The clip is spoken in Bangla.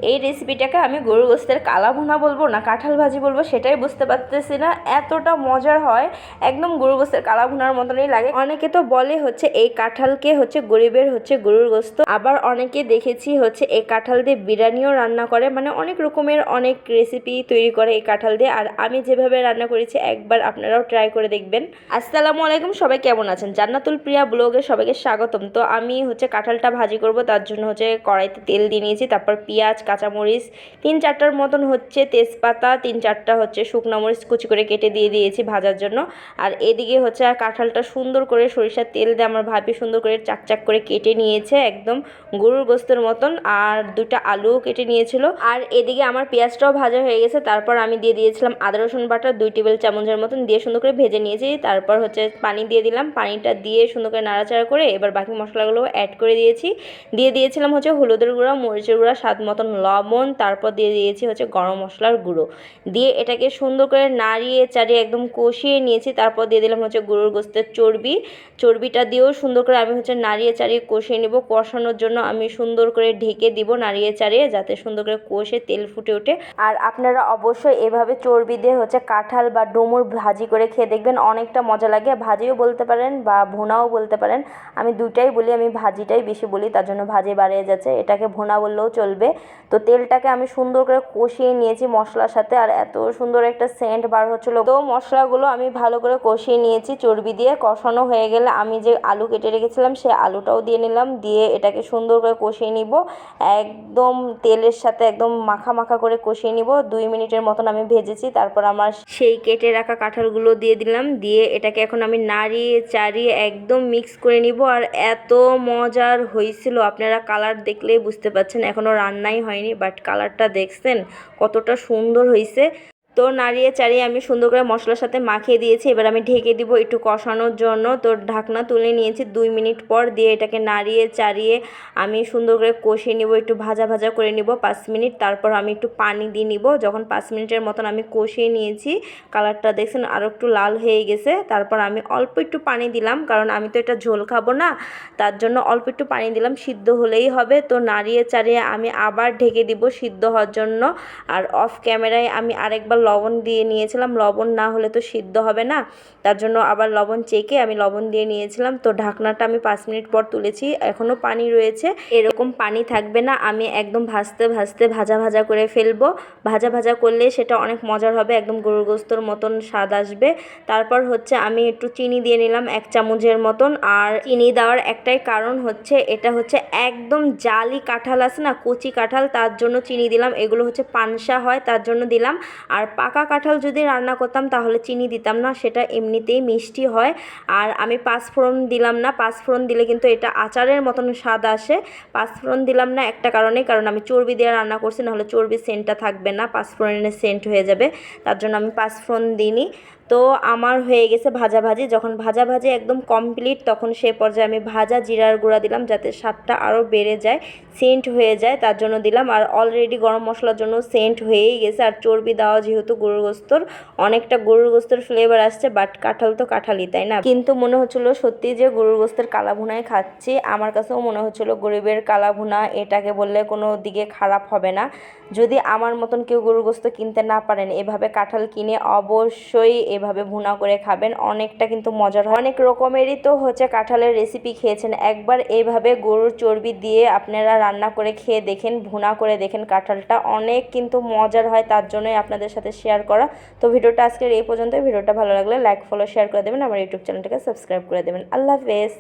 এই রেসিপিটাকে আমি গরুর গোশতের কালা ভুনা বলবো না কাঁঠাল ভাজি বলবো সেটাই বুঝতে পারতেছি না। এতটা মজার হয়, একদম গরুর গোশতের কালা ভুনার মতনই লাগে। অনেকে তো বলে হচ্ছে এই কাঁঠালকে হচ্ছে গরিবের হচ্ছে গরুর গোশত, আবার অনেকে দেখেছি হচ্ছে এই কাঁঠাল দিয়ে বিরিয়ানিও রান্না করে, মানে অনেক রকমের অনেক রেসিপি তৈরি করে এই কাঁঠাল দিয়ে। আর আমি যেভাবে রান্না করেছি একবার আপনারাও ট্রাই করে দেখবেন। আসসালামু আলাইকুম, সবাই কেমন আছেন? জান্নাতুল প্রিয়া ব্লগে সবাইকে স্বাগতম। তো আমি হচ্ছে কাঁঠালটা ভাজি করব, তার জন্য হচ্ছে কড়াইতে তেল দিয়ে নিয়েছি, তারপর পেঁয়াজ, কাঁচামরিচ 3-4টার মতন হচ্ছে তেজপাতা, 3-4টা হচ্ছে শুকনো মরিচ কুচি করে কেটে দিয়ে দিয়েছি ভাজার জন্য। আর এদিকে হচ্ছে কাঁঠালটা সুন্দর করে সরিষার তেল দিয়ে আমার ভাবি সুন্দর করে চাকচাক করে কেটে নিয়েছে একদম গরুর গোশতের মতন। আর 2টা আলুও কেটে নিয়েছিল। আর এদিকে আমার পেঁয়াজটাও ভাজা হয়ে গেছে। তারপর আমি দিয়ে দিয়েছিলাম আদা রসুন বাটা 2 টেবিল চামচের মতন, দিয়ে সুন্দর করে ভেজে নিয়েছি। তারপর হচ্ছে পানি দিয়ে দিলাম, পানিটা দিয়ে সুন্দর করে নাড়াচাড়া করে এবার বাকি মশলাগুলো অ্যাড করে দিয়েছি। দিয়ে দিয়েছিলাম হচ্ছে হলুদের গুঁড়া, মরিচের গুঁড়া, স্বাদ মতন লবণ, তারপর দিয়ে দিয়েছি হচ্ছে গরম মশলার গুঁড়ো। দিয়ে এটাকে সুন্দর করে নাড়িয়ে চাড়িয়ে একদম কষিয়ে নিয়েছি। তারপর দিয়ে দিলাম হচ্ছে গরুর গোশতের চর্বিটা দিয়েও সুন্দর করে আমি হচ্ছে নাড়িয়ে চাড়িয়ে কষিয়ে নেব। কষানোর জন্য আমি সুন্দর করে ঢেকে দিব নাড়িয়ে চাড়িয়ে, যাতে সুন্দর করে কষে তেল ফুটে ওঠে। আর আপনারা অবশ্যই এভাবে চর্বি দিয়ে হচ্ছে কাঁঠাল বা ডুমুর ভাজি করে খেয়ে দেখবেন, অনেকটা মজা লাগে। ভাজিও বলতে পারেন বা ভুনাও বলতে পারেন, আমি দুইটাই বলি, আমি ভাজিটাই বেশি বলি, তার জন্য ভাজি বাড়িয়ে যাচ্ছে, এটাকে ভুনা বললেও চলবে। তো তেলটাকে আমি সুন্দর করে কষিয়ে নিয়েছি মশলার সাথে, আর এত সুন্দর একটা সেন্ট বার হচ্ছিলো। তো মশলাগুলো আমি ভালো করে কষিয়ে নিয়েছি চর্বি দিয়ে। কষানো হয়ে গেলে আমি যে আলু কেটে রেখেছিলাম সেই আলুটাও দিয়ে নিলাম, দিয়ে এটাকে সুন্দর করে কষিয়ে নিব একদম তেলের সাথে, একদম মাখা মাখা করে কষিয়ে নিব। 2 মিনিটের মতন আমি ভেজেছি। তারপর আমার সেই কেটে রাখা কাঁঠালগুলো দিয়ে দিলাম, দিয়ে এটাকে এখন আমি নাড়িয়ে চাড়িয়ে একদম মিক্স করে নিব। আর এত মজার হয়েছিল, আপনারা কালার দেখলেই বুঝতে পারছেন, এখনও রান্নাই হয়নি, বাট কালারটা দেখছেন কতটা সুন্দর হয়েছে। তো নাড়িয়ে চাড়িয়ে আমি সুন্দর করে মশলার সাথে মাখিয়ে দিয়েছি। এবার আমি ঢেকে দিব একটু কষানোর জন্য। তো ঢাকনা তুলে নিয়েছি 2 মিনিট পর, দিয়ে এটাকে নাড়িয়ে চাড়িয়ে আমি সুন্দর করে কষিয়ে নিব, একটু ভাজা ভাজা করে নিব 5 মিনিট। তারপর আমি একটু পানি দিয়ে নিব। যখন 5 মিনিটের মতন আমি কষিয়ে নিয়েছি, কালারটা দেখছেন আরও একটু লাল হয়ে গেছে। তারপর আমি অল্প একটু পানি দিলাম, কারণ আমি তো এটা ঝোল খাবো না, তার জন্য অল্প একটু পানি দিলাম, সিদ্ধ হলেই হবে। তো নাড়িয়ে চাড়িয়ে আমি আবার ঢেকে দিব সিদ্ধ হওয়ার জন্য। আর অফ ক্যামেরায় আমি আরেকবার লবণ দিয়ে নিয়েছিলাম, লবণ না হলে তো সিদ্ধ হবে না, তার জন্য আবার লবণ চেকে আমি লবণ দিয়ে নিয়েছিলাম। তো ঢাকনাটা আমি 5 মিনিট পর তুলেছি, এখনও পানি রয়েছে। এরকম পানি থাকবে না, আমি একদম ভাজতে ভাজতে ভাজা ভাজা করে ফেলবো। ভাজা ভাজা করলে সেটা অনেক মজার হবে, একদম গরুর গোশতের মতন স্বাদ আসবে। তারপর হচ্ছে আমি একটু চিনি দিয়ে নিলাম 1 চামচের মতন। আর চিনি দেওয়ার একটাই কারণ হচ্ছে, এটা হচ্ছে একদম জালি কাঁঠাল আছে না, কচি কাঁঠাল, তার জন্য চিনি দিলাম। এগুলো হচ্ছে পানসা হয়, তার জন্য দিলাম। আর পাকা কাঁঠাল যদি রান্না করতাম তাহলে চিনি দিতাম না, সেটা এমনিতেই মিষ্টি হয়। আর আমি 5 ফোড়ন দিলাম না, 5 ফোড়ন দিলে কিন্তু এটা আচারের মতন স্বাদ আসে। 5 ফোড়ন দিলাম না একটা কারণে, কারণ আমি চর্বি দিয়ে রান্না করছি, নাহলে চর্বির সেন্টটা থাকবে না, 5 ফোড়নের সেন্ট হয়ে যাবে, তার জন্য আমি 5 ফোড়ন দিইনি। তো আমার হয়ে গেছে ভাজাভাজি। যখন ভাজাভাজি একদম কমপ্লিট, তখন সে পর্যায়ে আমি ভাজা জিরার গুঁড়া দিলাম, যাতে স্বাদটা আরও বেড়ে যায়, সেন্ট হয়ে যায়, তার জন্য দিলাম। আর অলরেডি গরম মশলার জন্য সেন্ট হয়েই গেছে। আর চর্বি দেওয়া যেহেতু গরুর গোশতর, অনেকটা গরুর গোশতের ফ্লেভার আসছে, বাট কাঁঠাল তো কাঁঠালই, তাই না? কিন্তু মনে হচ্ছিলো সত্যি যে গরুর গোশতের কালা ভুনাই খাচ্ছি। আমার কাছেও মনে হচ্ছিলো গরিবের কালা ভুনা, এটাকে বললে কোনো দিকে খারাপ হবে না। যদি আমার মতন কেউ গরুর গোশত কিনতে না পারেন, এভাবে কাঁঠাল কিনে অবশ্যই এভাবে ভুনা করে খাবেন, অনেকটা কিন্তু মজার হয়। অনেক রকমেরই তো হচ্ছে কাঁঠালের রেসিপি খেয়েছেন, একবার এইভাবে গরুর চর্বি দিয়ে আপনারা রান্না করে খেয়ে দেখেন, ভুনা করে দেখেন, কাঁঠালটা অনেক কিন্তু মজার হয়, তার জন্যই আপনাদের সাথে শেয়ার করা। তো ভিডিওটা আজকের এই পর্যন্ত। ভিডিওটা ভালো লাগলে লাইক, ফলো, শেয়ার করে দেবেন, আমার ইউটিউব চ্যানেলটাকে সাবস্ক্রাইব করে দেবেন। আল্লাহ হাফেজ।